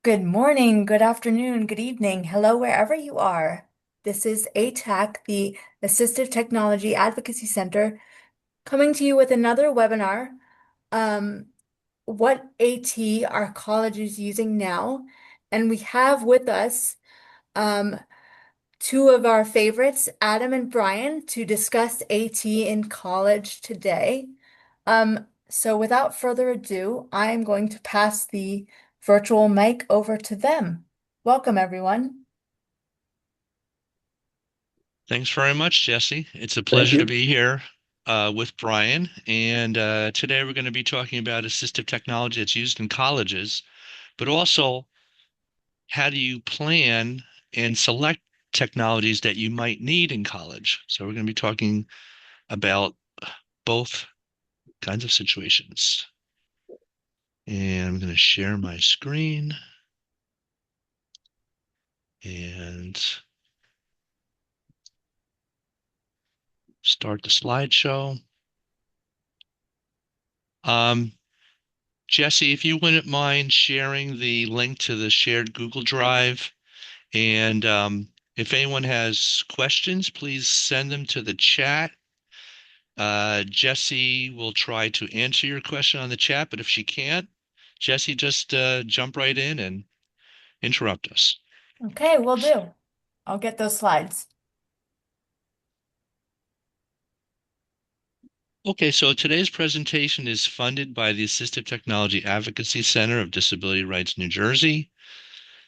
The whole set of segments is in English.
Good morning, good afternoon, good evening. Hello, wherever you are. This is ATAC, the Assistive Technology Advocacy Center, coming to you with another webinar. Um, what AT are colleges using now? And we have with us um, two of our favorites, Adam and Brian, to discuss AT in college today. So without further ado, I am going to pass the virtual mic over to them. Welcome, everyone. Thanks very much, Jesse. It's a Thank pleasure to you. be here with Brian. And today we're going to be talking about assistive technology that's used in colleges, but also how do you plan and select technologies that you might need in college. So we're going to be talking about both kinds of situations. And I'm going to share my screen and start the slideshow. Um, Jesse, if you wouldn't mind sharing the link to the shared Google Drive. And if anyone has questions, please send them to the chat. Jesse will try to answer your question on the chat, but if she can't, Jesse, just jump right in and interrupt us. Okay, will do. I'll get those slides. Okay, so today's presentation is funded by the Assistive Technology Advocacy Center of Disability Rights, New Jersey.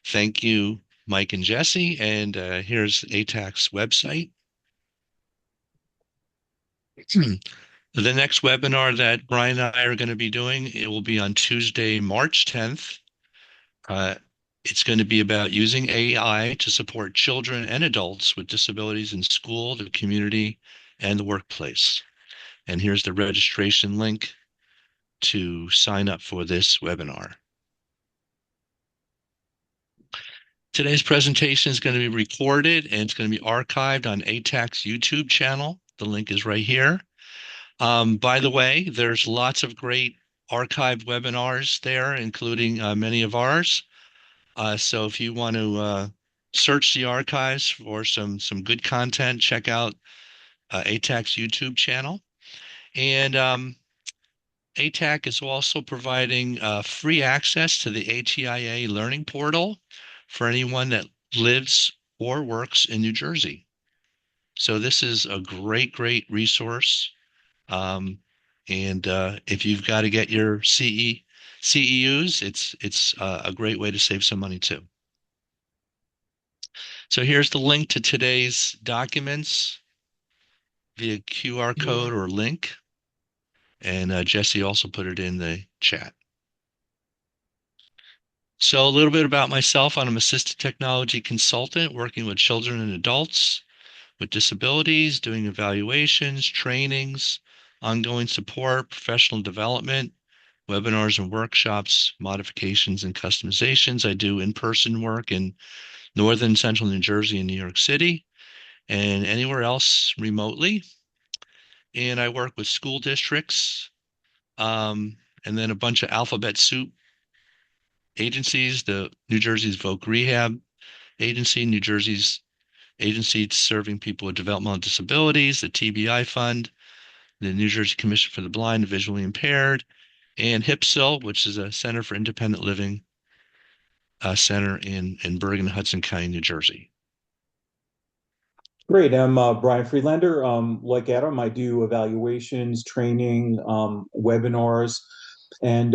Thank you, Mike and Jesse. And here's ATAC's website. The next webinar that Brian and I are going to be doing, it will be on Tuesday, March 10th. Uh, it's going to be about using AI to support children and adults with disabilities in school, the community, and the workplace. And here's the registration link to sign up for this webinar. Today's presentation is going to be recorded and it's going to be archived on ATAC's YouTube channel. The link is right here. By the way, there's lots of great archived webinars there, including many of ours. So if you want to search the archives for some good content, check out ATAC's YouTube channel. And ATAC is also providing free access to the ATIA Learning Portal for anyone that lives or works in New Jersey. So this is a great resource. Um, and if you've got to get your CEUs, it's a great way to save some money too. So here's the link to today's documents via QR code or link. And Jesse also put it in the chat. So a little bit about myself. I'm an assistive technology consultant working with children and adults with disabilities, doing evaluations, trainings, ongoing support, professional development, webinars and workshops, modifications and customizations. I do in-person work in northern central New Jersey and New York City and anywhere else remotely. And I work with school districts and then a bunch of alphabet soup agencies, the New Jersey's Voc Rehab Agency, New Jersey's agency serving people with developmental disabilities, the TBI Fund, the New Jersey Commission for the Blind and Visually Impaired, and HIPSIL, which is a Center for Independent Living center in Bergen, Hudson County, New Jersey. Great. I'm Brian Friedlander. Like Adam, I do evaluations, training, webinars, and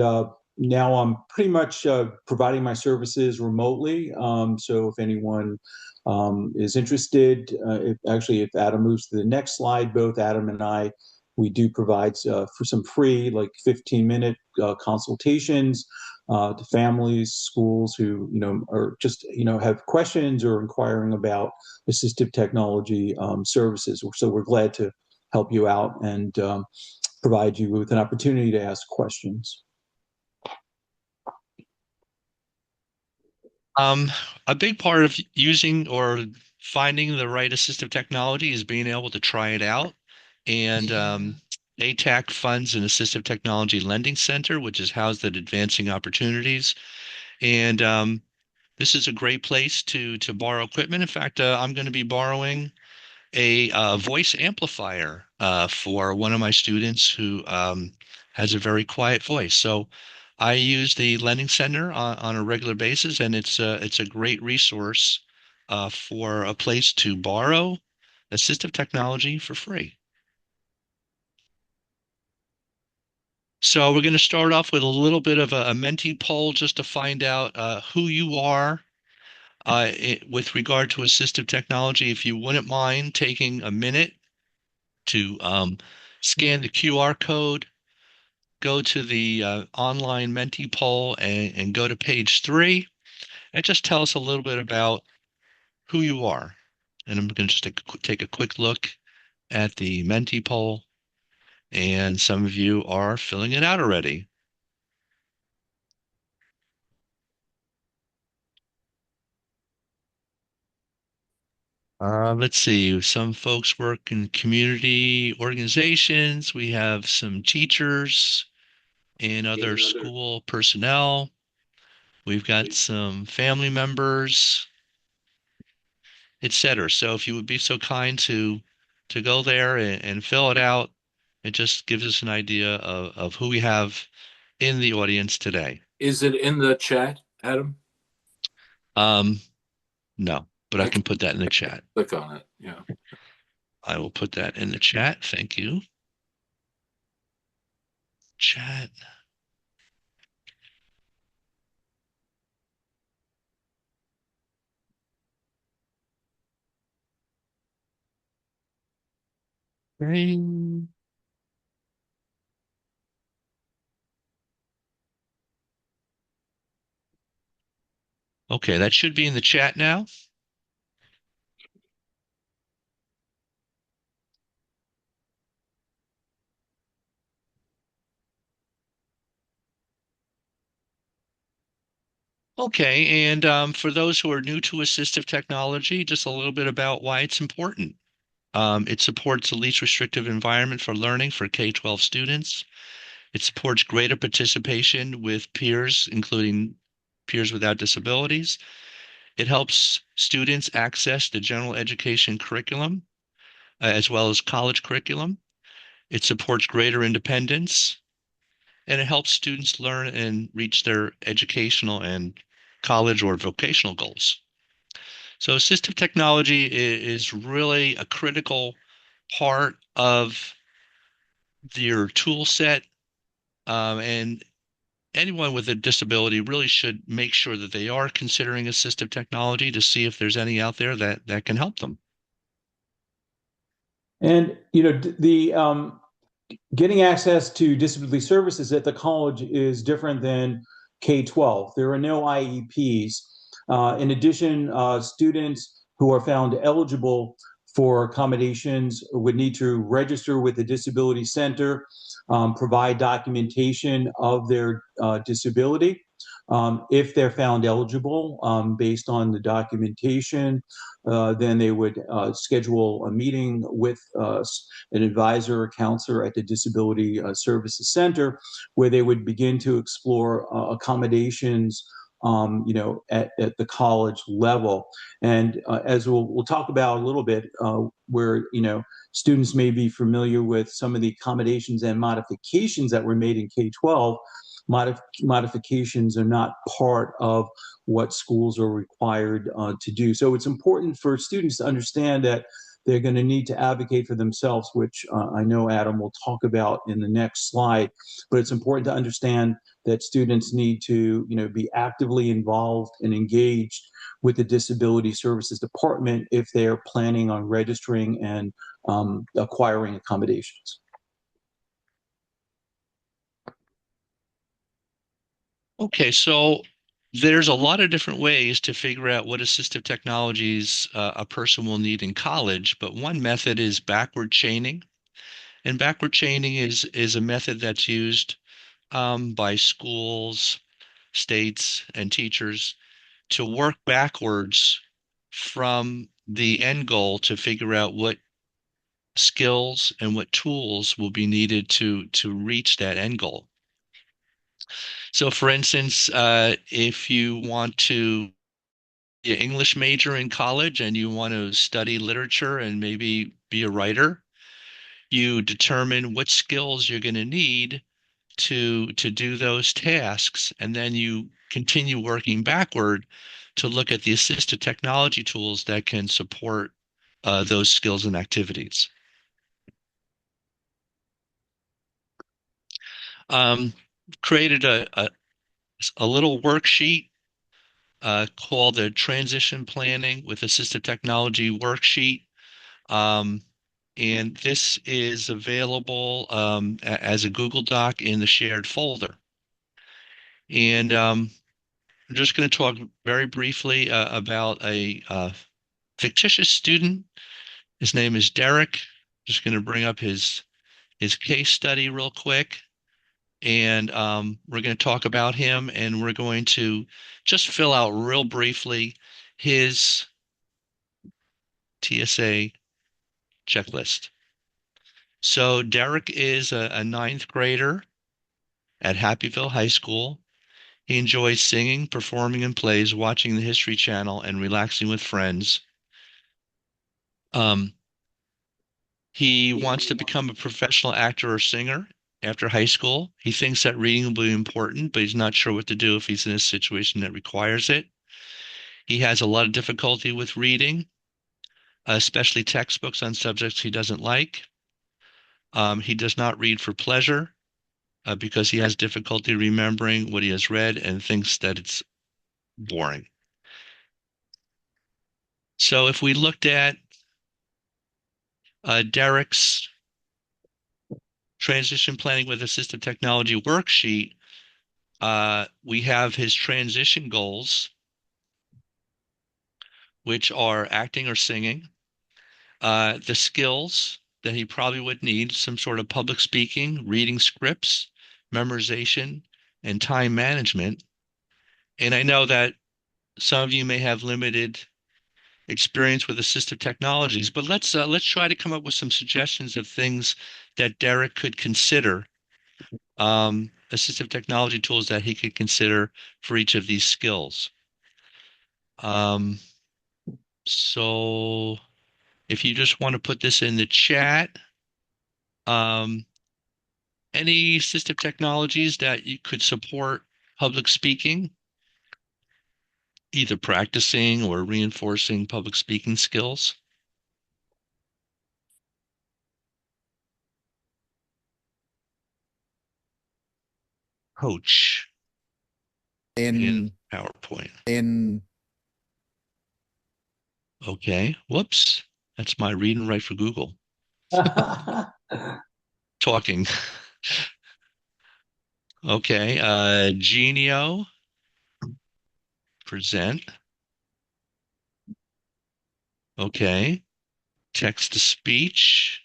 now I'm pretty much providing my services remotely. So if anyone is interested, if Adam moves to the next slide, both Adam and I, we do provide for some free, like 15-minute consultations to families, schools who are just have questions or inquiring about assistive technology services. So we're glad to help you out and provide you with an opportunity to ask questions. Um, a big part of using or finding the right assistive technology is being able to try it out. And ATAC funds an assistive technology lending center, which is housed at Advancing Opportunities. And This is a great place to borrow equipment. In fact, I'm going to be borrowing a voice amplifier for one of my students who has a very quiet voice. So I use the Lending Center on a regular basis, and it's a great resource for a place to borrow assistive technology for free. So we're going to start off with a little bit of a Menti poll just to find out who you are with regard to assistive technology. If you wouldn't mind taking a minute to scan the QR code, go to the online Menti poll and go to page 3, and just tell us a little bit about who you are. And I'm going to just take a quick look at the Menti poll, and some of you are filling it out already. Let's see. Some folks work in community organizations. We have some teachers and other school personnel. We've got some family members, etc. So if you would be so kind to go there and fill it out, it just gives us an idea of who we have in the audience today. Is it in the chat, Adam? Um, no, but I I can can put that in the chat. click on it. Yeah. I will put that in the chat. Thank you. Chat. Okay. Okay, that should be in the chat now. Okay, and for those who are new to assistive technology, just a little bit about why it's important. It supports the least restrictive environment for learning for K-12 students. It supports greater participation with peers, including peers without disabilities. It helps students access the general education curriculum as well as college curriculum. It supports greater independence, and it helps students learn and reach their educational and college or vocational goals. So assistive technology is really a critical part of your tool set, and anyone with a disability really should make sure that they are considering assistive technology to see if there's any out there that can help them. And the getting access to disability services at the college is different than K-12. There are no IEPs. In addition, students who are found eligible for accommodations would need to register with the Disability Center, provide documentation of their disability. If they're found eligible based on the documentation, then they would schedule a meeting with an advisor or counselor at the Disability Services Center, where they would begin to explore accommodations, at the college level. And as we'll talk about a little bit, where students may be familiar with some of the accommodations and modifications that were made in K-12. Modifications are not part of what schools are required to do. So it's important for students to understand that they're going to need to advocate for themselves, which I know Adam will talk about in the next slide. But it's important to understand that students need to, be actively involved and engaged with the Disability Services Department if they're planning on registering and acquiring accommodations. Okay, so there's a lot of different ways to figure out what assistive technologies a person will need in college, but one method is backward chaining. And backward chaining is a method that's used by schools, states, and teachers to work backwards from the end goal to figure out what skills and what tools will be needed to reach that end goal. So, for instance, if you want to an English major in college and you want to study literature and maybe be a writer, you determine what skills you're going to need to do those tasks, and then you continue working backward to look at the assistive technology tools that can support those skills and activities. Um, Created a little worksheet called the Transition Planning with Assistive Technology Worksheet. Um, and this is available as a Google Doc in the shared folder. And I'm just going to talk very briefly about a fictitious student. His name is Derek. Just going to bring up his case study real quick, and we're going to talk about him, and we're going to just fill out real briefly his TSA checklist. So Derek is a ninth grader at Happyville High School. He enjoys singing, performing in plays, watching the History Channel, and relaxing with friends. Um, he wants to become a professional actor or singer after high school. He thinks that reading will be important, but he's not sure what to do if he's in a situation that requires it. He has a lot of difficulty with reading, especially textbooks on subjects he doesn't like. He does not read for pleasure because he has difficulty remembering what he has read and thinks that it's boring. So if we looked at Derek's transition planning with assistive technology worksheet, we have his transition goals, which are acting or singing, the skills that he probably would need, some sort of public speaking, reading scripts, memorization, and time management. And I know that some of you may have limited experience with assistive technologies, but let's try to come up with some suggestions of things that Derek could consider, assistive technology tools that he could consider for each of these skills. Um, so if you just want to put this in the chat, um, any assistive technologies that you could support public speaking, either practicing or reinforcing public speaking skills. Coach in in PowerPoint. in Okay. Whoops. That's my read and write for Google. Talking. Okay. Genio. Present. Okay. Text to speech.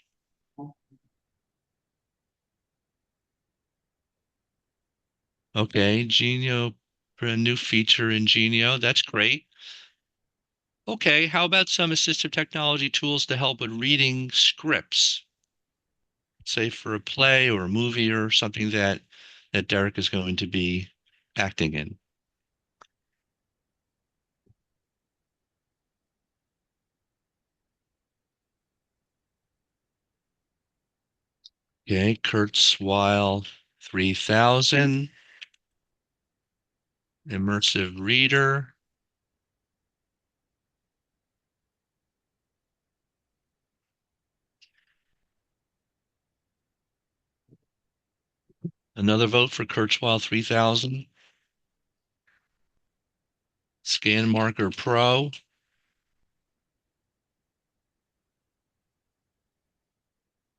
Okay. Genio. A new feature in Genio. That's great. Okay. How about some assistive technology tools to help with reading scripts? Say for a play or a movie or something that Derek is going to be acting in. Okay, Kurzweil 3000, immersive reader. Another vote for Kurzweil 3000. Scan Marker Pro.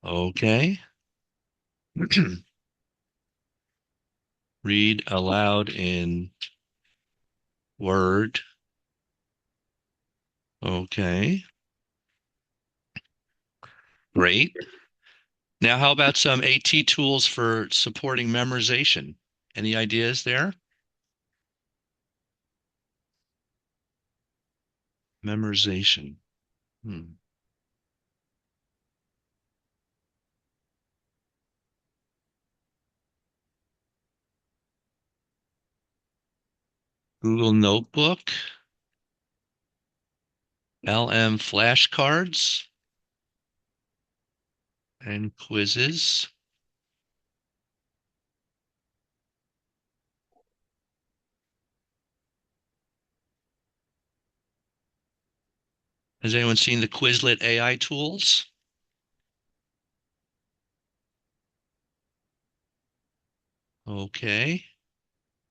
Okay. Read aloud in Word. Okay, great. Now, how about some AT tools for supporting memorization? Any ideas there? Memorization. Hmm. Google Notebook. LM flashcards and quizzes. Has anyone seen the Quizlet AI tools? Okay.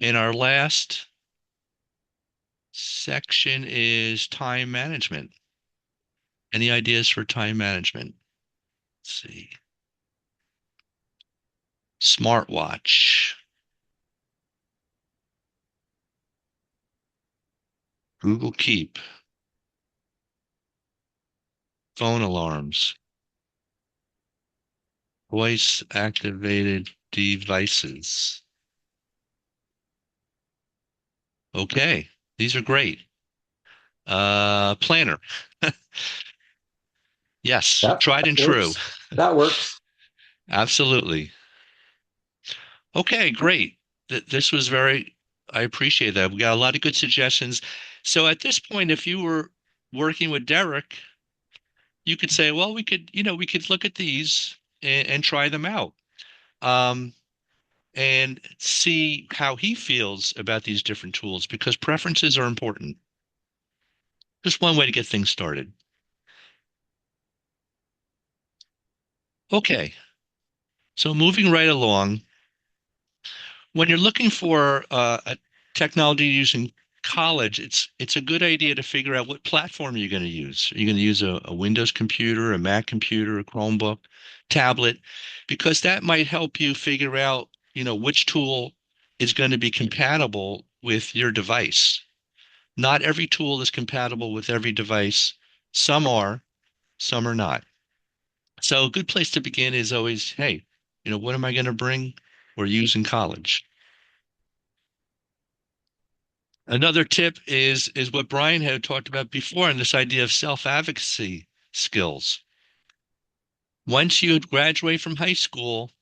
And our last section is time management. Any ideas for time management? Let's see. Smartwatch, Google Keep, phone alarms, voice activated devices. Okay, these are great. Planner. Yes, That tried and true. works. That works. Absolutely. Okay, great. This was very, I appreciate that. We got a lot of good suggestions. So at this point, if you were working with Derek, you could say, well, we could look at these and try them out. Um, and see how he feels about these different tools because preferences are important. Just one way to get things started. Okay, so moving right along, when you're looking for a technology using college, it's a good idea to figure out what platform you're going to use. Are you going to use a Windows computer, a Mac computer, a Chromebook, tablet? Because that might help you figure out, which tool is going to be compatible with your device. Not every tool is compatible with every device. Some are, some are not. So a good place to begin is always, hey, what am I going to bring or use in college? Another tip is what Brian had talked about before, and this idea of self-advocacy skills. Once you graduate from high school,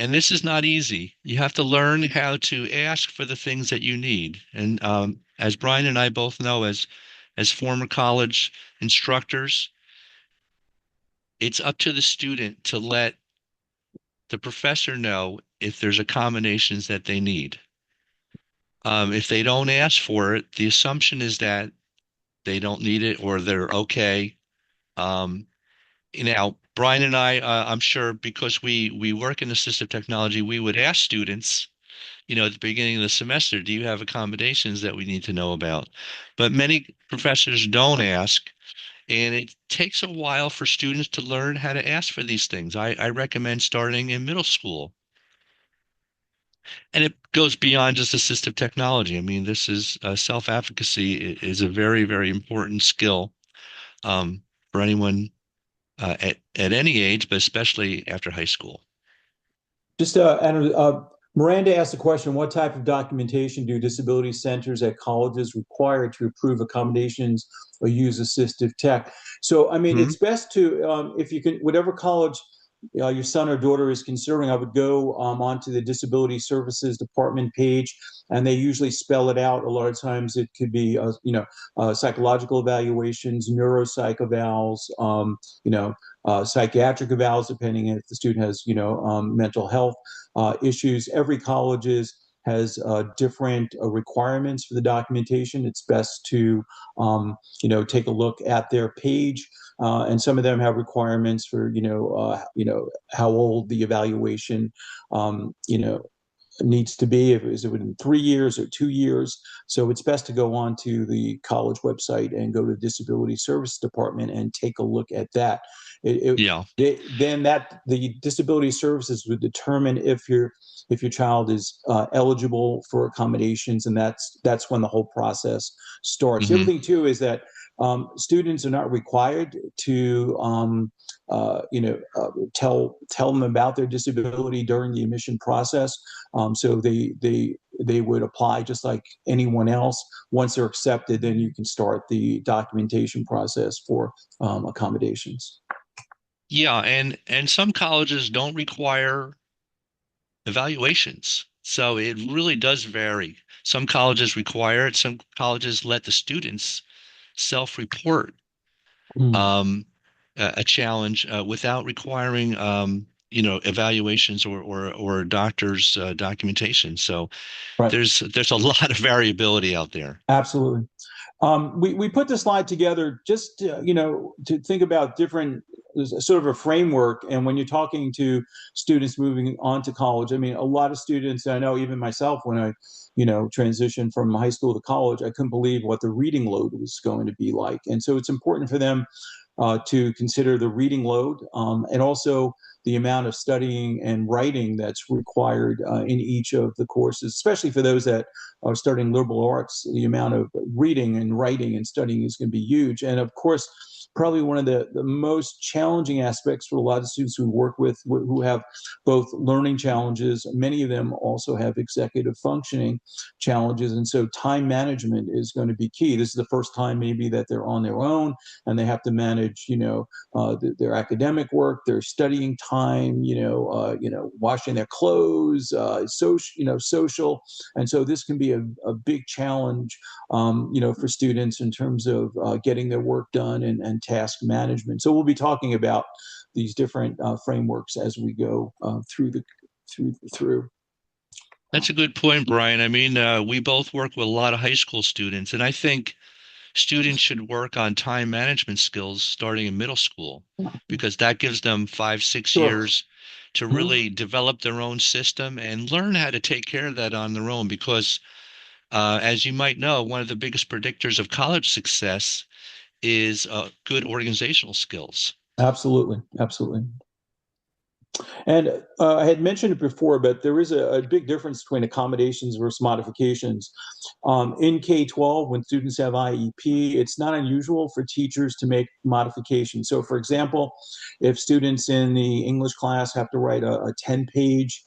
and this is not easy, you have to learn how to ask for the things that you need. And as Brian and I both know, as former college instructors, it's up to the student to let the professor know if there's accommodations that they need. If they don't ask for it, the assumption is that they don't need it or they're okay. Um, Brian and I, I'm sure because we work in assistive technology, we would ask students, at the beginning of the semester, do you have accommodations that we need to know about? But many professors don't ask, and it takes a while for students to learn how to ask for these things. I recommend starting in middle school. And it goes beyond just assistive technology. I mean, this is self-advocacy is a very, very important skill for anyone at any age, but especially after high school. Just Miranda asked the question: what type of documentation do disability centers at colleges require to approve accommodations or use assistive tech? So, I mean, Hmm. it's best to if you can, whatever college your son or daughter is considering, I would go onto the Disability Services Department page, and they usually spell it out. A lot of times, it could be psychological evaluations, neuropsych evals, psychiatric evals, depending if the student has mental health issues. Every college has different requirements for the documentation. It's best to take a look at their page, and some of them have requirements for how old the evaluation needs to be. If is it within 3 years or 2 years? So it's best to go on to the college website and go to the Disability Service Department and take a look at that. Yeah. Then that the disability services would determine if your child is eligible for accommodations, and that's when the whole process starts. The other Hmm. thing too is that students are not required to tell them about their disability during the admission process. So they would apply just like anyone else. Once they're accepted, then you can start the documentation process for accommodations. Yeah, and some colleges don't require evaluations. So it really does vary. Some colleges require it, some colleges let the students self-report Mm. um, a challenge without requiring evaluations or doctors' documentation. So Right. there's a lot of variability out there. Absolutely. We put the slide together just to think about different sort of a framework. And when you're talking to students moving on to college, I mean, a lot of students, I know even myself, when I transitioned from high school to college, I couldn't believe what the reading load was going to be like. And so it's important for them to consider the reading load, and also the amount of studying and writing that's required in each of the courses, especially for those that are studying liberal arts. The amount of reading and writing and studying is going to be huge. And of course, probably one of the most challenging aspects for a lot of students we work with who have both learning challenges. Many of them also have executive functioning challenges. And so time management is going to be key. This is the first time maybe that they're on their own and they have to manage, their academic work, their studying time, washing their clothes, social. And so this can be a big challenge, for students in terms of getting their work done and task management. So we'll be talking about these different frameworks as we go through. That's a good point, Brian. I mean, we both work with a lot of high school students, and I think students should work on time management skills starting in middle school because that gives them 5, 6 years Sure. to Mhm. really develop their own system and learn how to take care of that on their own. Because, as you might know, one of the biggest predictors of college success is good organizational skills. Absolutely. Absolutely. And I had mentioned it before, but there is a big difference between accommodations versus modifications. In K 12, when students have IEP, it's not unusual for teachers to make modifications. So, for example, if students in the English class have to write a 10-page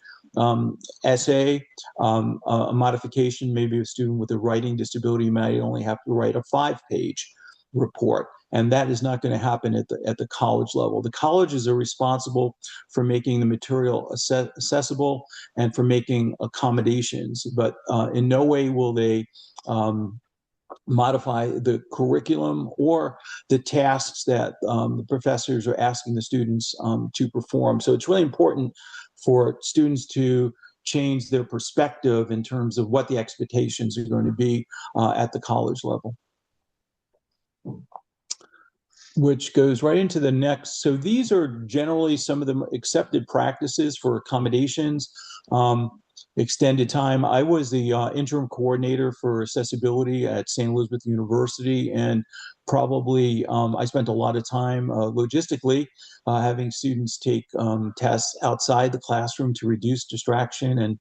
essay, a modification, maybe a student with a writing disability might only have to write a 5-page report. And that is not going to happen at the college level. The colleges are responsible for making the material accessible and for making accommodations, but in no way will they um, modify the curriculum or the tasks that the professors are asking the students to perform. So it's really important for students to change their perspective in terms of what the expectations are going to be at the college level, which goes right into the next. So these are generally some of the accepted practices for accommodations. Extended time. I was the interim coordinator for accessibility at St. Elizabeth University, and probably I spent a lot of time logistically having students take tests outside the classroom to reduce distraction and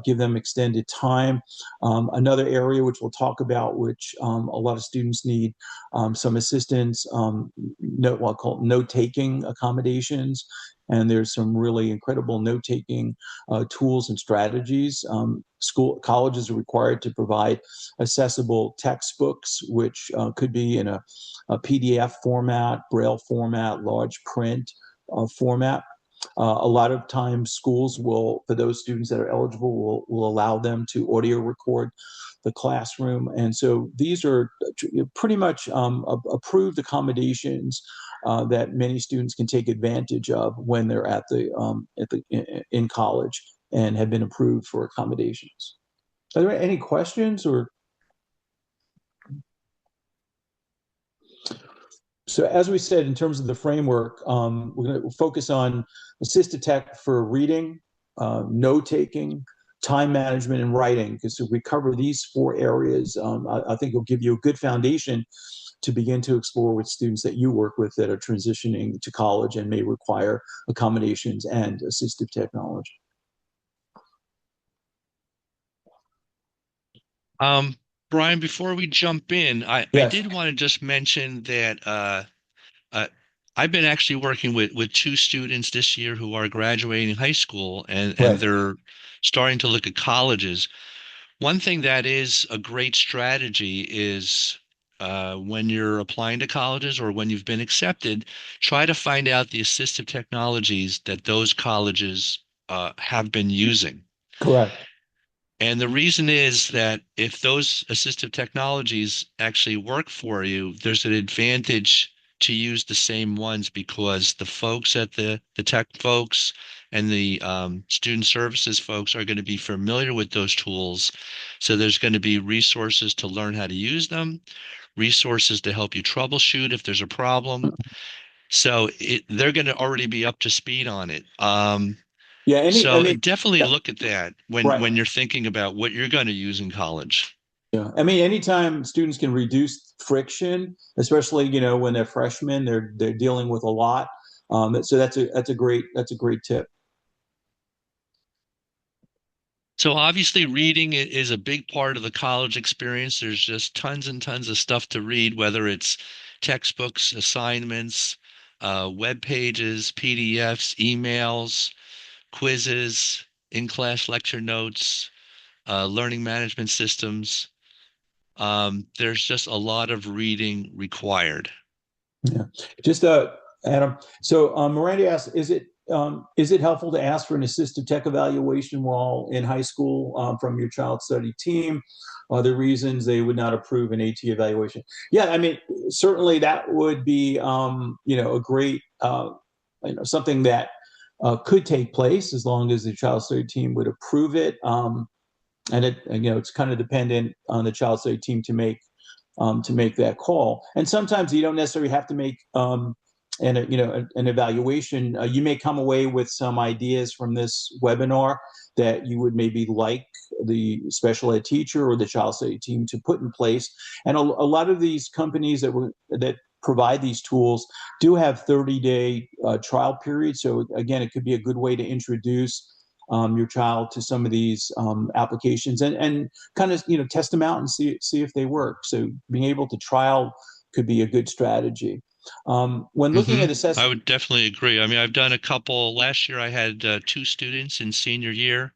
give them extended time. Another area which we'll talk about, which a lot of students need some assistance, what I call note taking accommodations. And there's some really incredible note taking tools and strategies. Colleges are required to provide accessible textbooks, which could be in a PDF format, Braille format, large print format. A lot of times, schools will, for those students that are eligible, will allow them to audio record the classroom. And so these are pretty much approved accommodations that many students can take advantage of when they're in college and have been approved for accommodations. Are there any questions or? So as we said, in terms of the framework, we're going to focus on assisted tech for reading, note taking, time management, and writing. Because if we cover these 4 areas, I think it'll give you a good foundation to begin to explore with students that you work with that are transitioning to college and may require accommodations and assistive technology. Um, Brian, before we jump in, I Yes, did want to just mention that uh, I've been actually working with 2 students this year who are graduating high school and right, they're starting to look at colleges. One thing that is a great strategy is when you're applying to colleges or when you've been accepted, try to find out the assistive technologies that those colleges have been using. correct. And the reason is that if those assistive technologies actually work for you, there's an advantage to use the same ones because the folks at the tech folks and the student services folks are going to be familiar with those tools. So there's going to be resources to learn how to use them, resources to help you troubleshoot if there's a problem. So they're going to already be up to speed on it. Yeah, I So mean, definitely yeah, look at that when right. when you're thinking about what you're going to use in college. Yeah, I mean, anytime students can reduce friction, especially when they're freshmen, they're dealing with a lot. So that's a great tip. So obviously reading is a big part of the college experience. There's just tons and tons of stuff to read, whether it's textbooks, assignments, web pages, PDFs, emails, quizzes, in-class lecture notes, learning management systems. There's just a lot of reading required. Yeah. Just Adam. So Miranda asks, is it helpful to ask for an assistive tech evaluation while in high school from your child study team? Are there reasons they would not approve an AT evaluation? Yeah, I mean, certainly that would be a great something that could take place as long as the child study team would approve it. It's kind of dependent on the child study team to make that call. And sometimes you don't necessarily have to make an evaluation. You may come away with some ideas from this webinar that you would maybe like the special ed teacher or the child study team to put in place. And a lot of these companies that provide these tools do have 30-day trial periods. So again, it could be a good way to introduce your child to some of these applications and kind of test them out and see if they work. So being able to trial could be a good strategy. When looking hmm at I assessment, would definitely agree. I mean, I've done a couple. Last year, I had two students in senior year.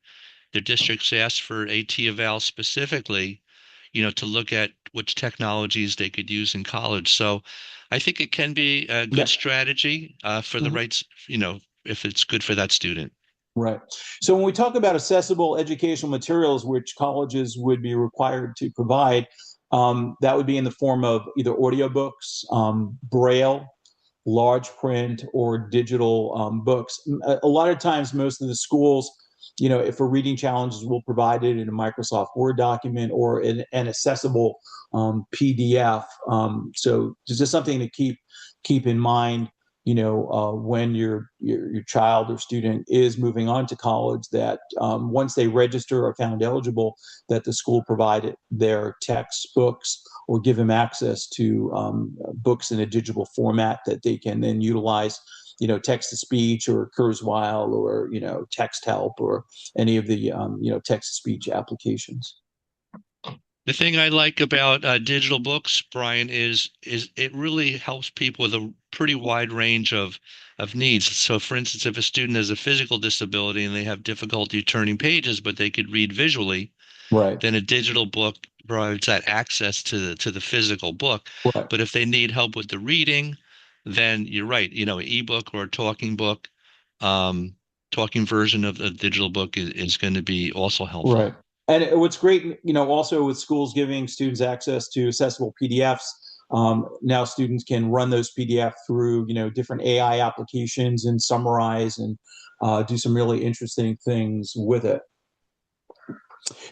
Their districts asked for AT eval specifically, to look at which technologies they could use in college. So I think it can be a good yeah. strategy for the Mhm. rights, if it's good for that student. Right. So when we talk about accessible educational materials, which colleges would be required to provide, that would be in the form of either audiobooks, braille, large print, or digital books. A lot of times, most of the schools, if for reading challenges, will provide it in a Microsoft Word document or an accessible PDF. So it's just something to keep in mind when your child or student is moving on to college, that once they register or found eligible, that the school provided their textbooks or give them access to books in a digital format that they can then utilize, text to speech or Kurzweil or, text help or any of the, text to speech applications. The thing I like about digital books, Brian, is it really helps people with a pretty wide range of needs. So, for instance, if a student has a physical disability and they have difficulty turning pages, but they could read visually, Right. then a digital book provides that access to the physical book. Right. But if they need help with the reading, then you're right. An ebook or a talking book, um, talking version of the digital book is going to be also helpful. Right. And what's great, also with schools giving students access to accessible PDFs, now students can run those PDF through, different AI applications and summarize and do some really interesting things with it.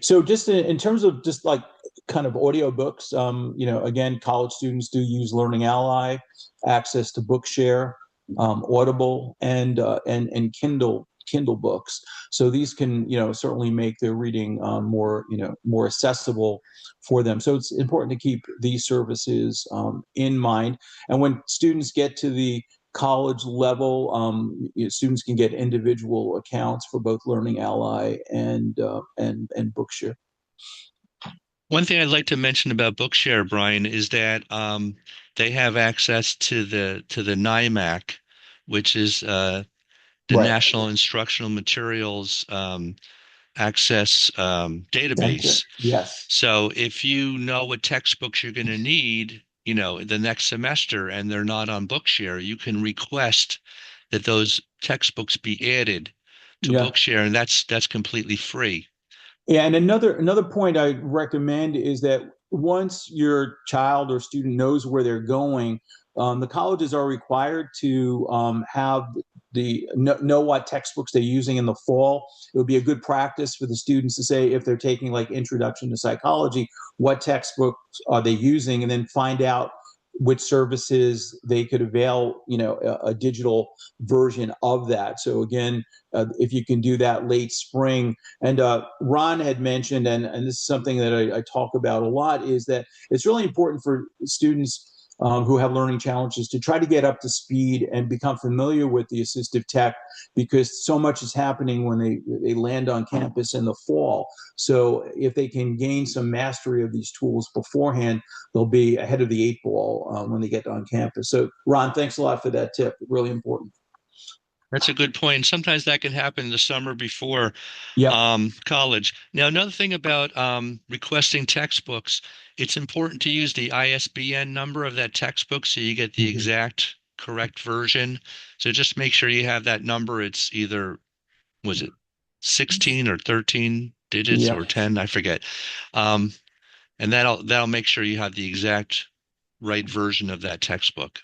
So just in terms of just like kind of audiobooks, again, college students do use Learning Ally, access to Bookshare, Audible, and Kindle books. So these can, certainly make their reading more accessible for them. So it's important to keep these services in mind. And when students get to the college level, students can get individual accounts for both Learning Ally and Bookshare. One thing I'd like to mention about Bookshare, Brian, is that they have access to the NIMAC, which is the Right. National Instructional Materials Access Center. database. Yes. So if you know what textbooks you're going to need, the next semester, and they're not on Bookshare, you can request that those textbooks be added to Yeah. Bookshare, and that's completely free. Yeah, and another point I recommend is that once your child or student knows where they're going, the colleges are required to have the know what textbooks they're using in the fall. It would be a good practice for the students to say if they're taking like Introduction to Psychology, what textbooks are they using, and then find out which services they could avail, a digital version of that. So again, if you can do that late spring, and Ron had mentioned, and this is something that I talk about a lot, is that it's really important for students who have learning challenges to try to get up to speed and become familiar with the assistive tech, because so much is happening when they land on campus in the fall. So if they can gain some mastery of these tools beforehand, they'll be ahead of the eight ball when they get on campus. So Ron, thanks a lot for that tip. Really important. That's a good point. And sometimes that can happen the summer before Yep. college. Now, another thing about requesting textbooks, it's important to use the ISBN number of that textbook so you get the Mm-hmm. exact correct version. So just make sure you have that number. It's either, was it 16 or 13 digits Yeah. or 10? I forget. Um, and that'll make sure you have the exact right version of that textbook.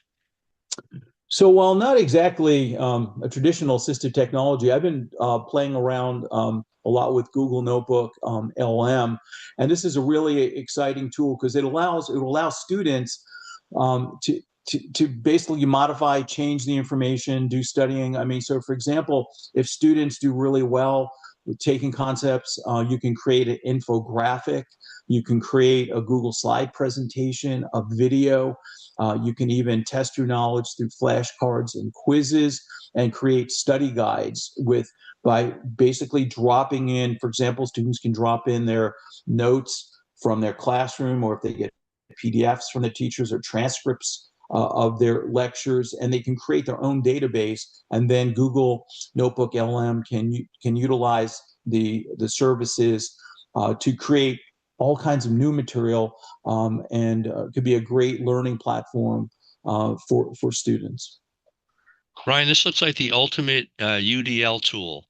So while not exactly a traditional assistive technology, I've been playing around a lot with Google Notebook LM, and this is a really exciting tool because it allows students to basically modify, change the information, do studying. I mean, so for example, if students do really well with taking concepts, you can create an infographic, you can create a Google slide presentation, a video. You can even test your knowledge through flashcards and quizzes, and create study guides with by basically dropping in. For example, students can drop in their notes from their classroom, or if they get PDFs from the teachers or transcripts of their lectures, and they can create their own database. And then Google Notebook LM can utilize the services to create all kinds of new material, and could be a great learning platform for students. Ryan, this looks like the ultimate UDL tool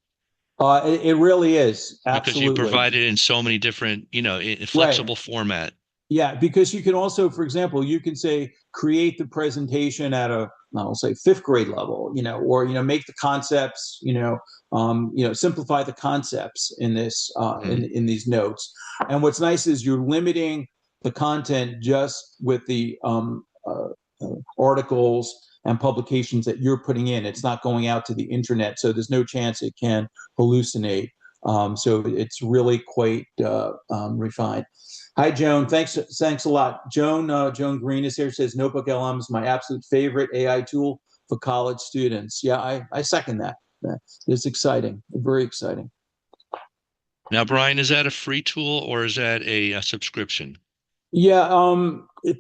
It really is, because you absolutely. provide it in so many different, in Right. flexible format. Yeah, because you can also, for example, you can say create the presentation at a, I'll say fifth grade level, or make the concepts, simplify the concepts in this Mhm. in these notes. And what's nice is you're limiting the content just with the articles and publications that you're putting in. It's not going out to the internet, so there's no chance it can hallucinate. So it's really quite refined. Hi, Joan. Thanks a lot. Joan Green is here. Says Notebook LM is my absolute favorite AI tool for college students. Yeah, I second that. It's exciting, very exciting. Now, Brian, is that a free tool or is that a subscription? Yeah,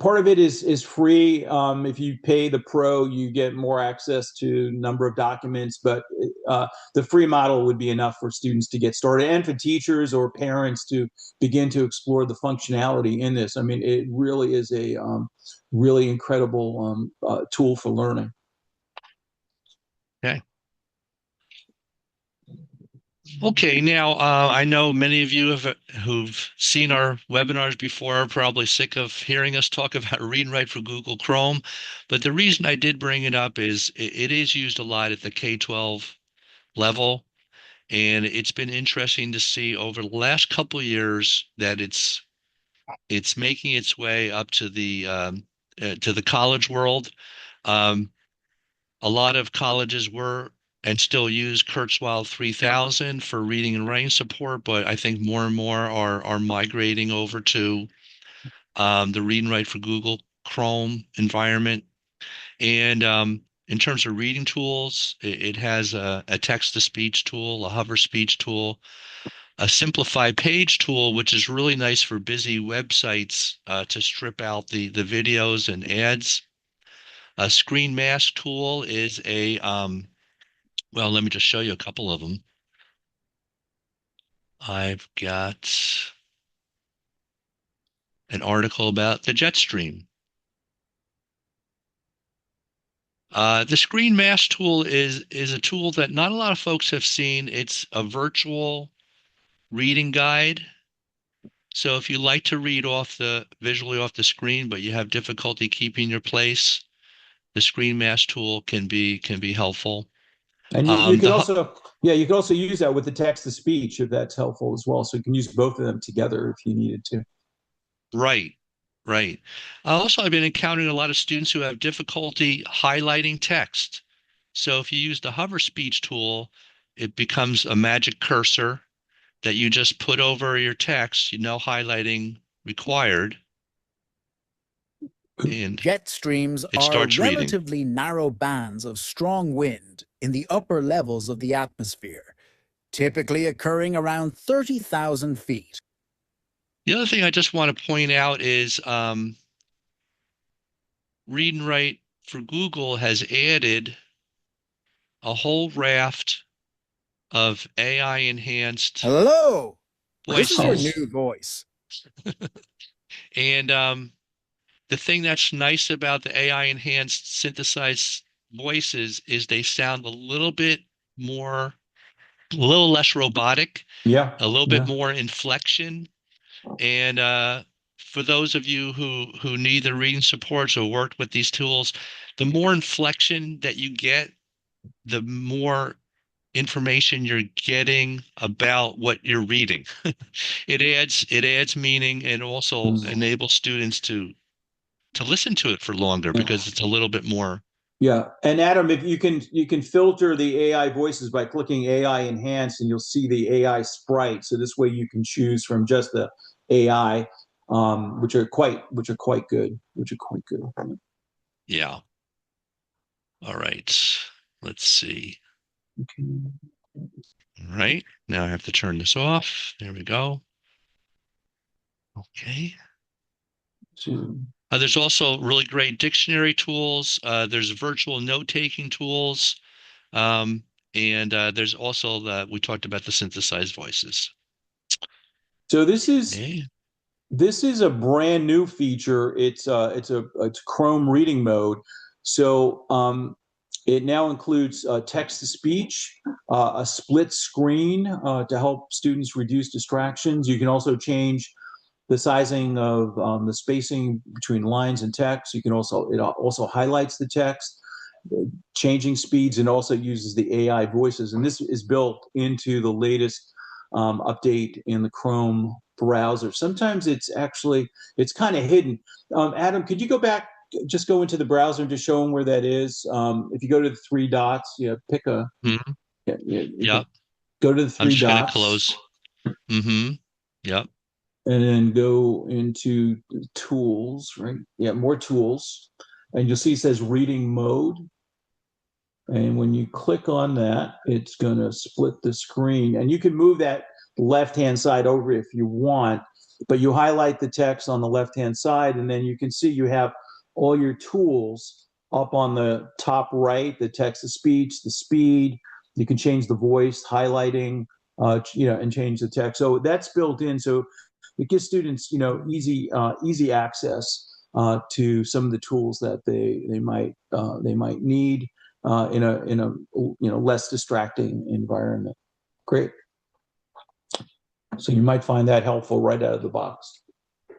part of it is free. If you pay the pro, you get more access to number of documents, but the free model would be enough for students to get started, and for teachers or parents to begin to explore the functionality in this. I mean, it really is a really incredible tool for learning. Okay. Okay, now I know many of you who've seen our webinars before are probably sick of hearing us talk about read and write for Google Chrome, but the reason I did bring it up is it is used a lot at the K-12 level, and it's been interesting to see over the last couple of years that it's making its way up to the college world. Um, a lot of colleges were and still use Kurzweil 3000 for reading and writing support, but I think more and more are migrating over to the read and write for Google Chrome environment. And in terms of reading tools, it has a text-to-speech tool, a hover speech tool, a simplified page tool, which is really nice for busy websites to strip out the videos and ads. A screen mask tool is well, let me just show you a couple of them. I've got an article about the jet stream. The screen mask tool is a tool that not a lot of folks have seen. It's a virtual reading guide So if you like to read visually off the screen, but you have difficulty keeping your place, the screen mask tool can be helpful. And you Um, could the hu- also, yeah, you could also use that with the text to speech if that's helpful as well. So you can use both of them together if you needed to. right, right. Also, I've been encountering a lot of students who have difficulty highlighting text. So if you use the hover speech tool, it becomes a magic cursor that you just put over your text, no highlighting required, and Jet streams it are starts reading. relatively narrow bands of strong wind in the upper levels of the atmosphere, typically occurring around 30,000 feet. The other thing I just want to point out is Read and Write for Google has added a whole raft of AI enhanced Hello, this is your voices. new voice. And the thing that's nice about the AI enhanced synthesized voices is they sound a little less robotic, Yeah, a little bit yeah. more inflection. And for those of you who need the reading supports or worked with these tools, the more inflection that you get, the more information you're getting about what you're reading. It adds meaning and also Mm. enables students to listen to it for longer Yeah. because it's a little bit more. Yeah, and Adam, if you can filter the AI voices by clicking AI enhanced, and you'll see the AI sprite. So this way, you can choose from just the AI, which are quite good, which are quite good. Yeah. All right. Let's see. Okay. All right. Now I have to turn this off. There we go. Okay. So, There's also really great dictionary tools. There's virtual note-taking tools. Um, and there's also we talked about the synthesized voices. so this is Okay. This is a brand new feature. It's Chrome reading mode. So it now includes text to speech, a split screen to help students reduce distractions. You can also change the sizing of the spacing between lines and text. It also highlights the text, changing speeds, and also uses the AI voices. And this is built into the latest update in the Chrome browser. Sometimes it's kind of hidden. Adam, could you just go into the browser and just show them where that is? If you go to the three dots, pick a, Mm-hmm. you can Yep. go to the I'm three just going to dots close. Mm-hmm. Yep. and then go into tools, right? Yeah, more tools. And you'll see it says reading mode. And when you click on that, it's going to split the screen. And you can move that left-hand side over if you want, but you highlight the text on the left-hand side, and then you can see you have all your tools up on the top right, the text to speech, the speed. You can change the voice, highlighting, and change the text. So that's built in. So it gives students, easy access to some of the tools that they might need in a less distracting environment. Great. So you might find that helpful right out of the box.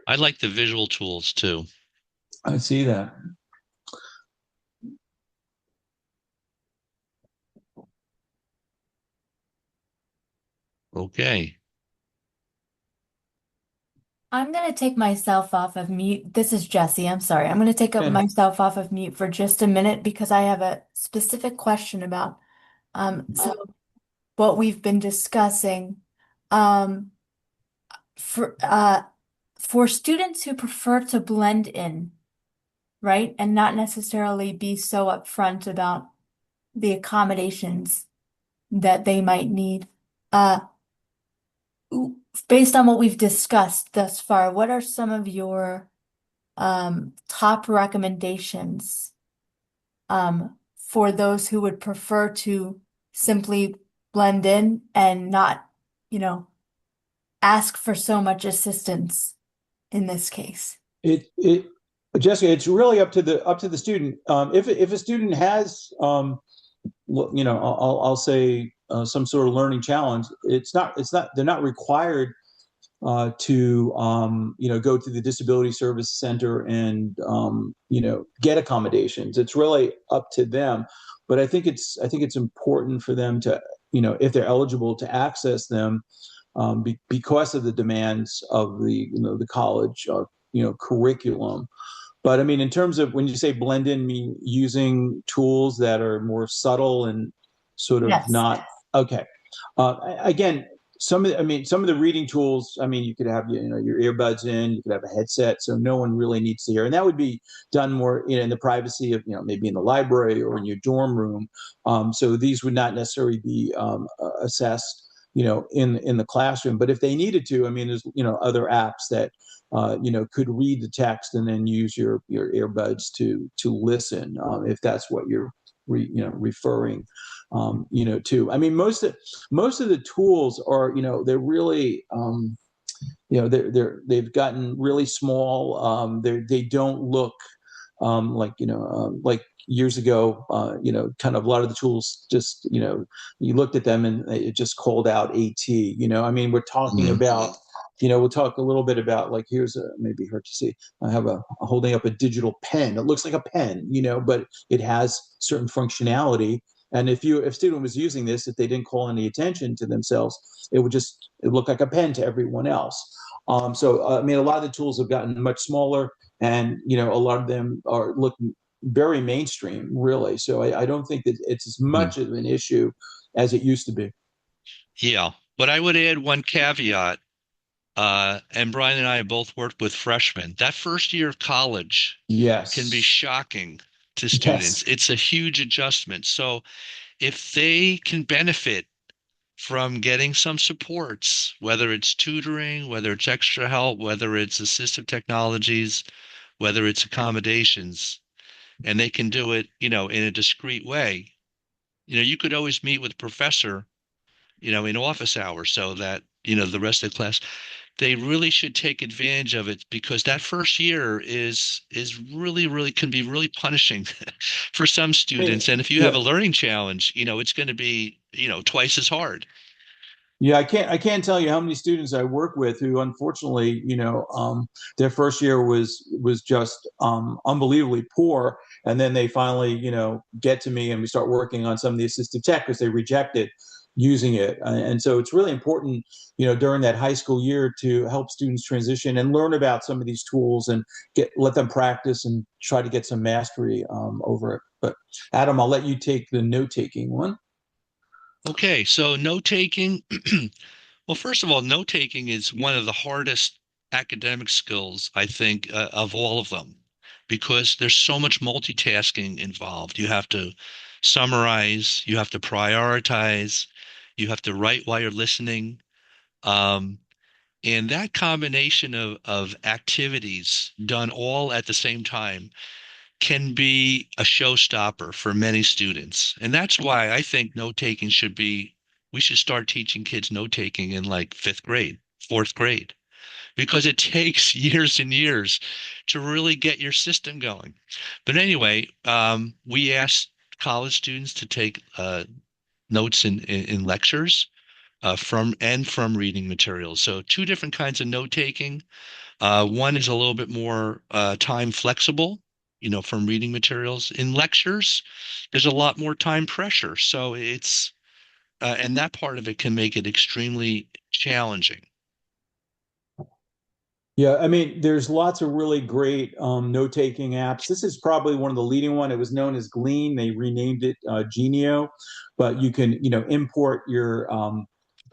I like the visual tools too. I see that. Okay. I'm going to take myself off of mute. This is Jessie. I'm sorry. I'm going to take up Okay. myself off of mute for just a minute because I have a specific question about so what we've been discussing. Um, for for students who prefer to blend in, right, and not necessarily be so upfront about the accommodations that they might need. Uh, Based on what we've discussed thus far, what are some of your top recommendations for those who would prefer to simply blend in and not, you know, ask for so much assistance in this case? It Jessica, it's really up to the student. If a student has I'll say some sort of learning challenge, they're not required to go to the disability service center and get accommodations. It's really up to them, but I think it's important for them to, if they're eligible, to access them, because of the demands of the college curriculum. But I mean, in terms of when you say blend in, mean using tools that are more subtle and sort of Yes. not okay. Again, some of the reading tools. I mean, you could have your earbuds in, you could have a headset, so no one really needs to hear, and that would be done more in the privacy of maybe in the library or in your dorm room. So these would not necessarily be assessed in the classroom. But if they needed to, I mean, there's other apps that could read the text and then use your earbuds to listen, if that's what you're referring to. I mean, most of the tools are they're really they've gotten really small. They don't look like years ago, kind of a lot of the tools just, you looked at them and it just called out AT. I mean, we're talking about, we'll talk a little bit about, like, here's maybe hard to see. I have holding up a digital pen. It looks like a pen, but it has certain functionality. And if a student was using this, if they didn't call any attention to themselves, it look like a pen to everyone else. So I mean, a lot of the tools have gotten much smaller, and a lot of them are looking very mainstream, really. So I don't think that it's as much of an issue as it used to be. Yeah, but I would add one caveat. And Brian and I have both worked with freshmen. That first year of college can be Yes. shocking to students. Yes. It's a huge adjustment. So if they can benefit from getting some supports, whether it's tutoring, whether it's extra help, whether it's assistive technologies, whether it's accommodations, and they can do it, in a discreet way. You could always meet with a professor, in office hours so that, the rest of the class, they really should take advantage of it, because that first year is really, really can be really punishing for some I mean, students. And if you have yeah. a learning challenge, it's going to be, twice as hard. Yeah, I can't tell you how many students I work with who, unfortunately, their first year was just unbelievably poor, and then they finally, get to me and we start working on some of the assistive tech because they rejected using it. And so it's really important, during that high school year to help students transition and learn about some of these tools and let them practice and try to get some mastery over it. But Adam, I'll let you take the note taking one. Okay, so note taking. Well, first of all, note taking is one of the hardest academic skills, I think, of all of them, because there's so much multitasking involved. You have to summarize, you have to prioritize, you have to write while you're listening. Um, and that combination of activities done all at the same time can be a showstopper for many students. And that's why I think note taking we should start teaching kids note taking in like fifth grade, fourth grade, because it takes years and years to really get your system going. But anyway, we asked college students to take notes in lectures, from reading materials. So two different kinds of note taking. One is a little bit more time flexible, from reading materials. In lectures, there's a lot more time pressure. So and that part of it can make it extremely challenging. Yeah, I mean, there's lots of really great note-taking apps. This is probably one of the leading one. It was known as Glean. They renamed it Genio, but you can, import your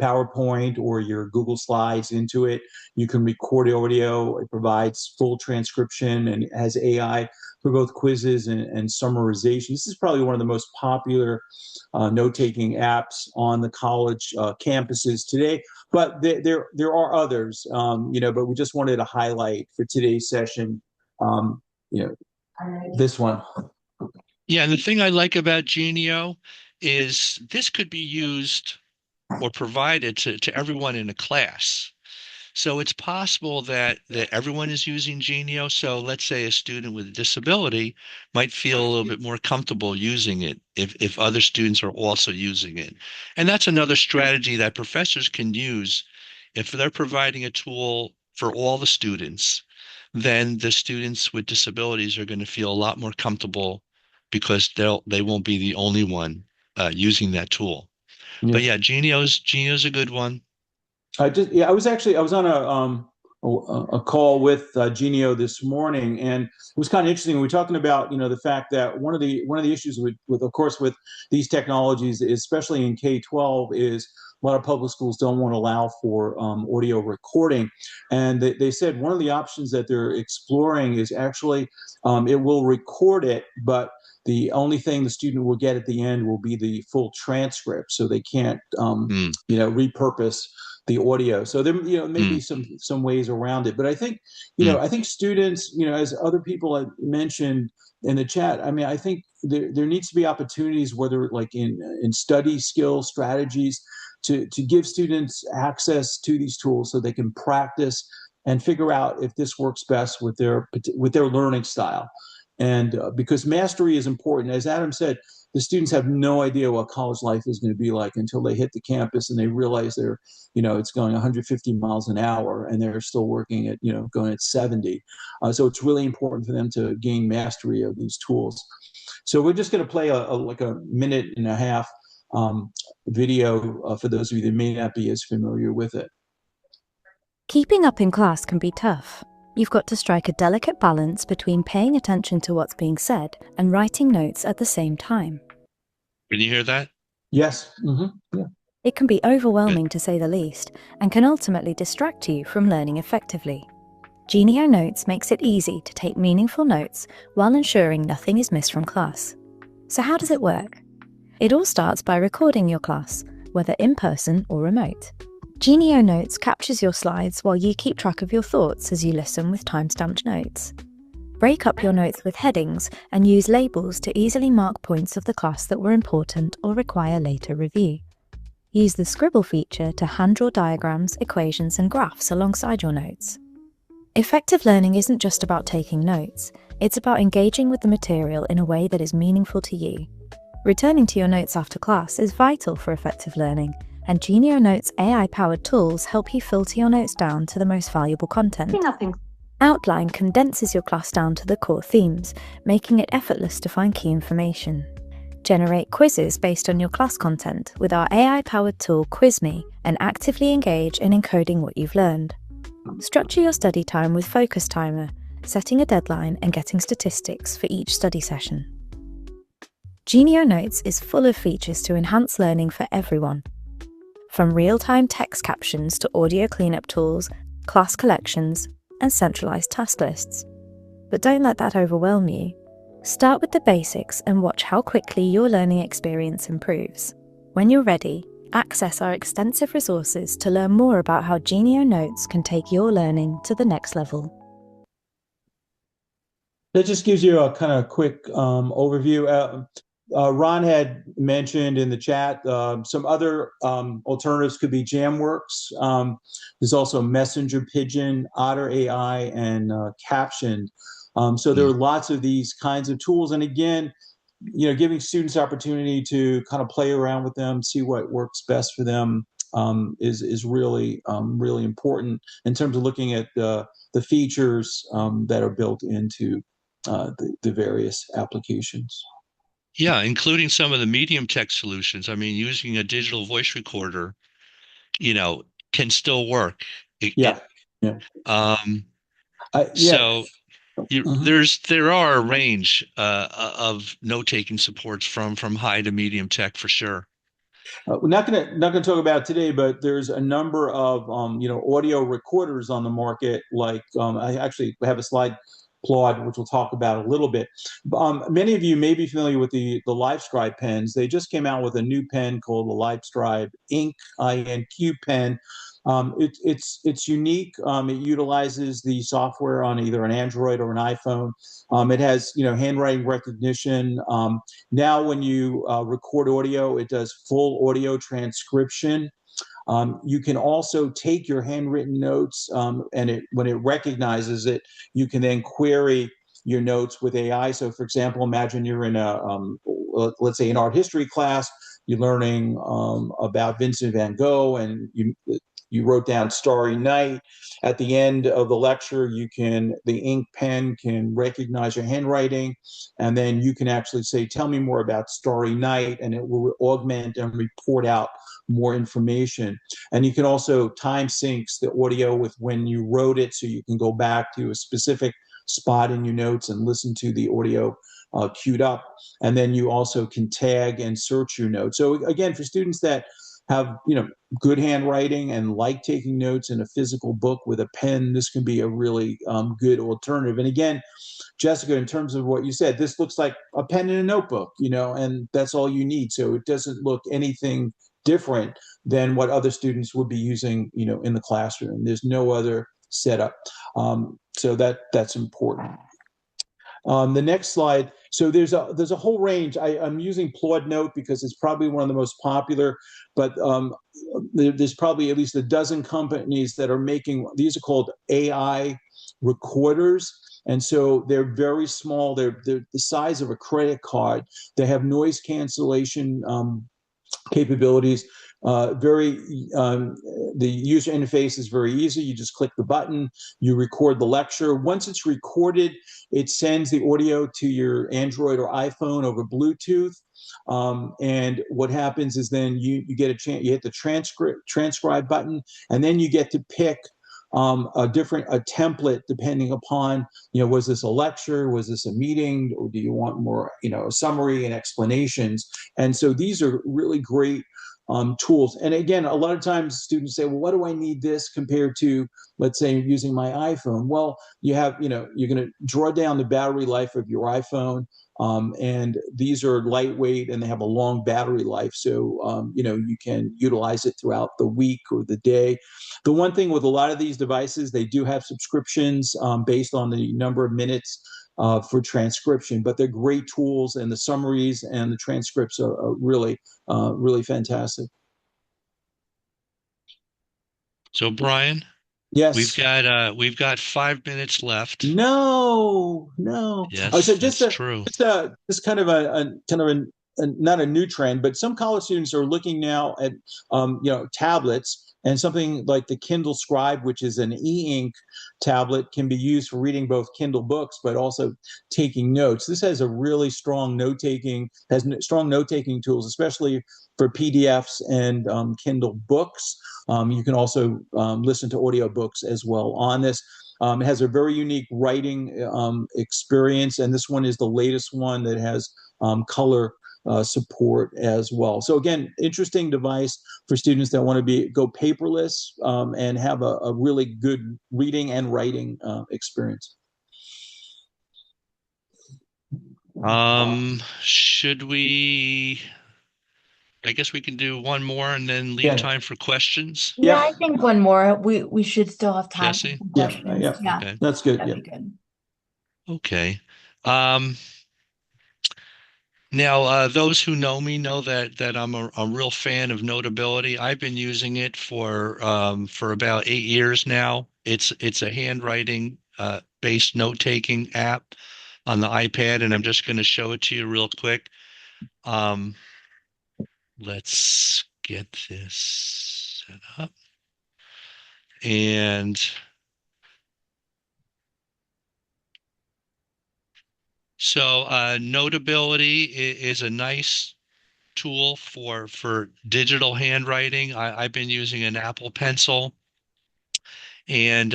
PowerPoint or your Google Slides into it. You can record audio. It provides full transcription and it has AI for both quizzes and summarization. This is probably one of the most popular note-taking apps on the college campuses today. But there are others, but we just wanted to highlight for today's session, um, you know, this one. Yeah, and the thing I like about Genio is this could be used or provided to everyone in a class. So it's possible that everyone is using Genio. So let's say a student with a disability might feel a little bit more comfortable using it if other students are also using it. And that's another strategy that professors can use If they're providing a tool for all the students, then the students with disabilities are going to feel a lot more comfortable because they won't be the only one using that tool. Yeah. But yeah, Genio's a good one. I was on a call with Genio this morning, and it was kind of interesting. We were talking about the fact that one of the issues with of course with these technologies, especially in K-12, is a lot of public schools don't want to allow for audio recording, and they said one of the options that they're exploring is actually it will record it, but the only thing the student will get at the end will be the full transcript, so they can't Mm, repurpose the audio. So there, may be mm, some ways around it. But I think, mm, I think students, as other people have mentioned in the chat, I mean, I think there needs to be opportunities, whether like in study skill strategies, to give students access to these tools so they can practice and figure out if this works best with their learning style. And because mastery is important, as Adam said, the students have no idea what college life is going to be like until they hit the campus and they realize it's going 150 miles an hour and they're still working at, going at 70. So it's really important for them to gain mastery of these tools. So we're just going to play like a minute and a half video for those of you that may not be as familiar with it. Keeping up in class can be tough. You've got to strike a delicate balance between paying attention to what's being said and writing notes at the same time. Can you hear that? Yes. Mm-hmm. Yeah. It can be overwhelming to say the least, and can ultimately distract you from learning effectively. Genio Notes makes it easy to take meaningful notes while ensuring nothing is missed from class. So how does it work? It all starts by recording your class, whether in person or remote. Genio Notes captures your slides while you keep track of your thoughts as you listen with time-stamped notes. Break up your notes with headings and use labels to easily mark points of the class that were important or require later review. Use the scribble feature to hand-draw diagrams, equations, and graphs alongside your notes. Effective learning isn't just about taking notes, it's about engaging with the material in a way that is meaningful to you. Returning to your notes after class is vital for effective learning, and Genio Notes AI-powered tools help you filter your notes down to the most valuable content. Outline condenses your class down to the core themes, making it effortless to find key information. Generate quizzes based on your class content with our AI-powered tool QuizMe, and actively engage in encoding what you've learned. Structure your study time with Focus Timer, setting a deadline and getting statistics for each study session. Genio Notes is full of features to enhance learning for everyone. From real-time text captions to audio cleanup tools, class collections, and centralized task lists. But don't let that overwhelm you. Start with the basics and watch how quickly your learning experience improves. When you're ready, access our extensive resources to learn more about how Genio Notes can take your learning to the next level. That just gives you a kind of quick overview. Ron had mentioned in the chat some other alternatives could be Jamworks. There's also Messenger Pigeon, Otter AI, and Captioned. So there are lots of these kinds of tools. And again, giving students opportunity to kind of play around with them, see what works best for them is really really important in terms of looking at the features that are built into the various applications. Yeah, including some of the medium text solutions. I mean, using a digital voice recorder, you know, can still work. Yeah. Yeah. Um, Yeah. so Mhm. there are a range of note-taking supports from high to medium tech for sure. We're not gonna talk about it today, but there's a number of audio recorders on the market. Like I actually have a slide, Claude, which we'll talk about a little bit. Many of you may be familiar with the LiveScribe pens. They just came out with a new pen called the LiveScribe Ink INQ pen. It's unique. It utilizes the software on either an Android or an iPhone. It has handwriting recognition. Now, when you record audio, it does full audio transcription. You can also take your handwritten notes, and when it recognizes it, you can then query your notes with AI. So, for example, imagine you're in let's say, an art history class. You're learning about Vincent van Gogh, and you wrote down Starry Night. At the end of the lecture, the ink pen can recognize your handwriting, and then you can actually say, tell me more about Starry Night, and it will augment and report out more information. And you can also time syncs the audio with when you wrote it, so you can go back to a specific spot in your notes and listen to the audio queued up. And then you also can tag and search your notes. So again, for students that have good handwriting and like taking notes in a physical book with a pen, this can be a really good alternative. And again, Jessica, in terms of what you said, this looks like a pen and a notebook, and that's all you need. So it doesn't look anything different than what other students would be using, in the classroom. There's no other setup. So that's important. The next slide. So there's a whole range. I'm using Claude Note because it's probably one of the most popular, but there's probably at least a dozen companies that are making, these are called AI recorders. And so they're very small. They're the size of a credit card. They have noise cancellation capabilities. Very the user interface is very easy. You just click the button, you record the lecture. Once it's recorded, it sends the audio to your Android or iPhone over Bluetooth. And what happens is then you get a chance, you hit the transcribe button, and then you get to pick a template depending upon, was this a lecture, was this a meeting, or do you want more, a summary and explanations. And so these are really great tools. And again, a lot of times students say, well, what do I need this compared to, let's say, using my iPhone? Well, you're going to draw down the battery life of your iPhone. And these are lightweight and they have a long battery life. So, you can utilize it throughout the week or the day. The one thing with a lot of these devices, they do have subscriptions based on the number of minutes for transcription, but they're great tools, and the summaries and the transcripts are really, really fantastic. So Brian, we've Yes. got 5 minutes left. No, no. So Yes, that's true. just kind of not a new trend, but some college students are looking now at tablets, and something like the Kindle Scribe, which is an e-ink tablet, can be used for reading both Kindle books but also taking notes. This has a really strong strong note-taking tools, especially for PDFs and Kindle books. You can also listen to audiobooks as well on this. It has a very unique writing experience, and this one is the latest one that has color support as well. So again, interesting device for students that want to go paperless and have a really good reading and writing experience. Should we? I guess we can do one more and then leave time for questions. Yeah, I think one more. We should still have time for Jesse? some questions. Yeah, Okay. That's good. that'd be good. Okay. Now, those who know me know that I'm a real fan of Notability. I've been using it for about 8 years now. It's a handwriting based note-taking app on the iPad, and I'm just going to show it to you real quick. Let's get this set up. And so Notability is a nice tool for digital handwriting. I've been using an Apple Pencil, and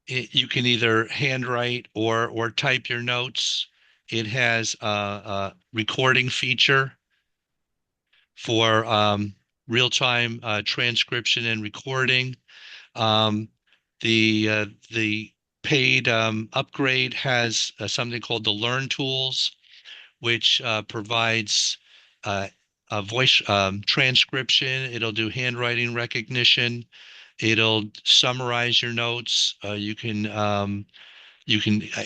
you can either handwrite or type your notes. It has a recording feature for real-time transcription and recording. The paid upgrade has something called the Learn Tools, which provides a voice transcription. It'll do handwriting recognition. It'll summarize your notes. You can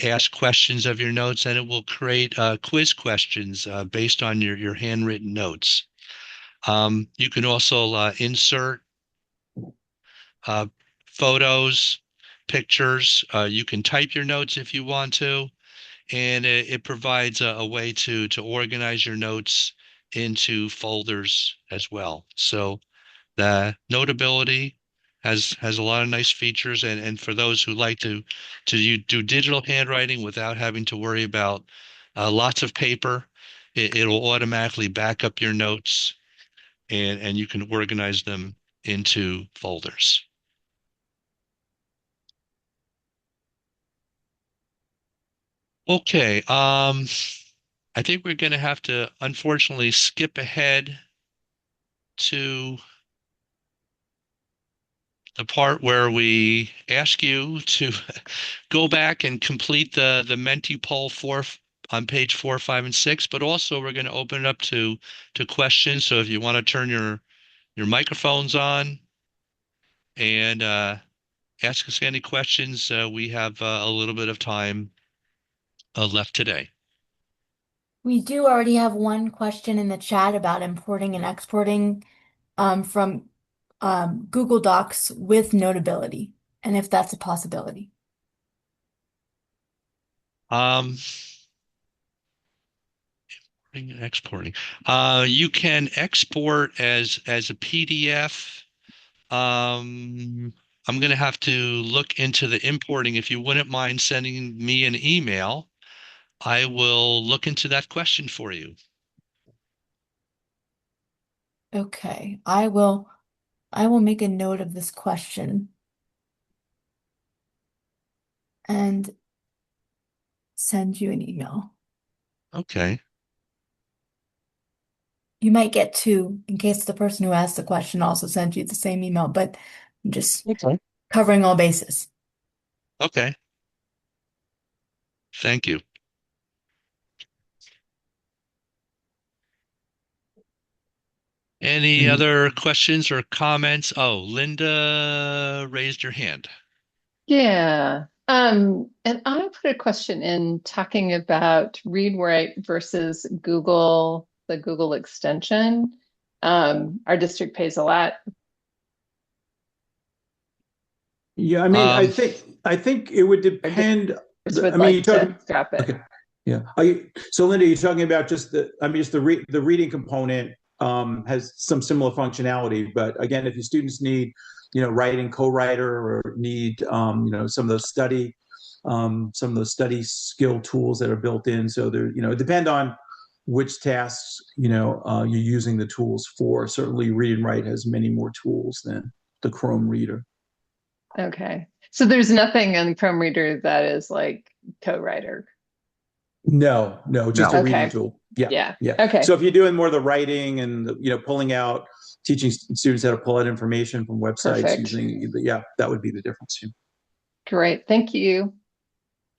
ask questions of your notes, and it will create quiz questions based on your handwritten notes. You can also insert photos, pictures. You can type your notes if you want to, and it provides a way to organize your notes into folders as well. So the Notability has a lot of nice features, and for those who like to do digital handwriting without having to worry about lots of paper, it'll automatically back up your notes, and you can organize them into folders. Okay, I think we're going to have to unfortunately skip ahead to the part where we ask you to go back and complete the Menti poll on page 4, 5, and 6. But also, we're going to open it up to questions. So if you want to turn your microphones on and ask us any questions, we have a little bit of time left today. We do already have one question in the chat about importing and exporting from Google Docs with Notability, and if that's a possibility. Um, Exporting. You can export as a PDF. I'm going to have to look into the importing. If you wouldn't mind sending me an email, I will look into that question for you. Okay, I will make a note of this question and send you an email. Okay. You might get two in case the person who asked the question also sends you the same email, but I'm just Okay. covering all bases. Okay. Thank you. Any And other questions or comments? Oh, Linda raised her hand. Yeah. And I put a question in talking about read write versus Google, the Google extension. Our district pays a lot. yeah, I mean, Um, I think it would Our depend. districts would I mean, you're like to talking. scrap it. Okay, yeah. So, Linda, you're talking about just the reading component has some similar functionality, but again, if your students need, writing co-writer or need, some of those study skill tools that are built in. So there, depend on which tasks, you're using the tools for. Certainly, Read and Write has many more tools than the Chrome Reader. Okay. So there's nothing in Chrome Reader that is like co-writer. No, just a no. reading Okay. tool. Yeah, Yeah. yeah. Okay. So if you're doing more of the writing and pulling out, teaching students how to pull out information from websites Perfect. using, yeah, that would be the difference. Great. Thank you.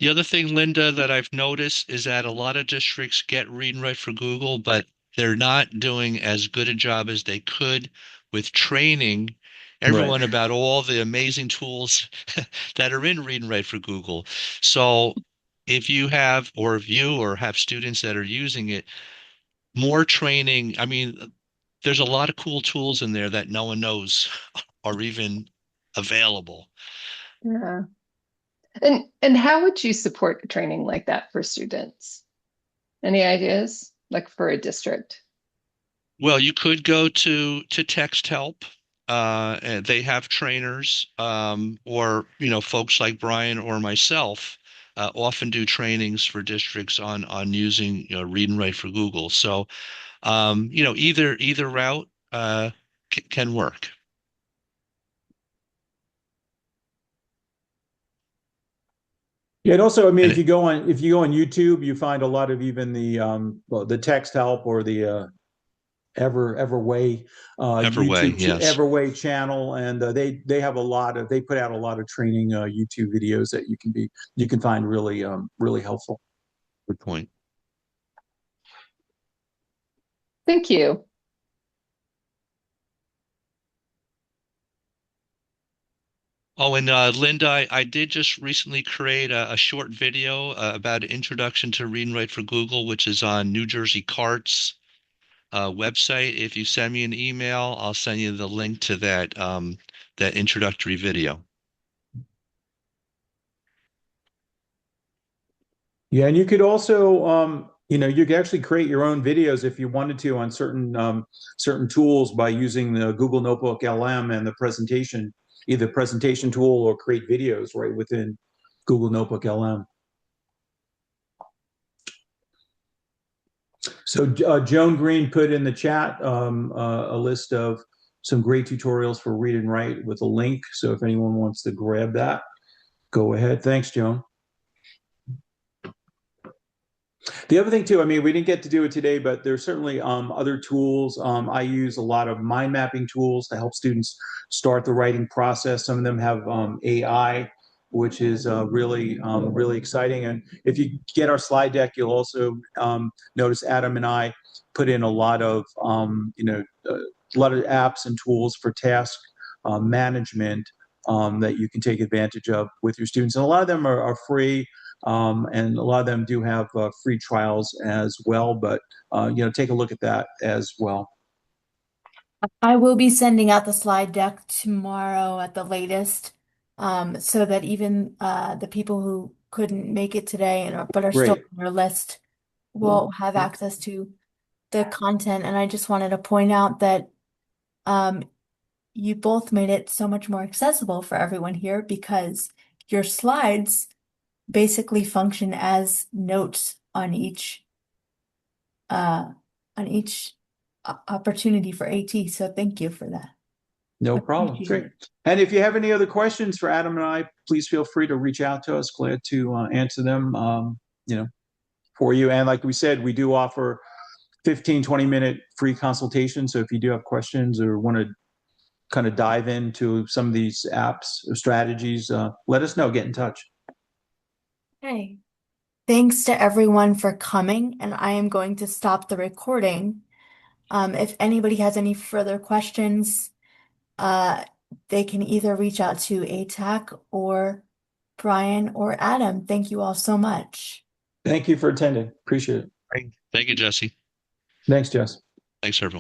The other thing, Linda, that I've noticed is that a lot of districts get Read and Write for Google, but they're not doing as good a job as they could with training Right. everyone about all the amazing tools that are in Read and Write for Google. So if you have, or if you or have students that are using it, more training. I mean, there's a lot of cool tools in there that no one knows are even available. Yeah. And how would you support a training like that for students? Any ideas? Like for a district? Well, you could go to Text Help. And they have trainers, or folks like Brian or myself often do trainings for districts on using Read and Write for Google. So either route can work. Yeah, and also, I mean, And if you go on YouTube, you find a lot of even the text help or the Everway Everway, yes, Everway channel, and they have they put out a lot of training YouTube videos that you can find really really helpful. good point. Thank you. Oh, and Linda, I did just recently create a short video about an introduction to Read and Write for Google, which is on New Jersey Cart's website. If you send me an email, I'll send you the link to that introductory video. Yeah, and you could also, you could actually create your own videos if you wanted to on certain tools by using the Google Notebook LM and the presentation either presentation tool or create videos right within Google Notebook LM. So Joan Green put in the chat a list of some great tutorials for read and write with a link. So if anyone wants to grab that, go ahead. Thanks, Joan. The other thing too, I mean, we didn't get to do it today, but there's certainly other tools. I use a lot of mind mapping tools to help students start the writing process. Some of them have AI, which is really exciting. And if you get our slide deck, you'll also notice Adam and I put in a lot of a lot of apps and tools for task management that you can take advantage of with your students. And a lot of them are free. And a lot of them do have free trials as well, but take a look at that as well. I will be sending out the slide deck tomorrow at the latest, so that even the people who couldn't make it today but are still Great. on your list will have access to the content. And I just wanted to point out that um, you both made it so much more accessible for everyone here because your slides basically function as notes uh, on each opportunity for AT. So thank you for that. No problem. Appreciate Great. it. And if you have any other questions for Adam and I, please feel free to reach out to us. Glad to answer them, for you. And like we said, we do offer 15, 20-minute free consultation. So if you do have questions or want to kind of dive into some of these apps or strategies, let us know. Get in touch. Okay. Thanks to everyone for coming, and I am going to stop the recording. If anybody has any further questions, uh, they can either reach out to ATAC or Brian or Adam. Thank you all so much. Thank you for attending. Appreciate it. Thank you, Jesse. Thanks, Jess. Thanks, everyone.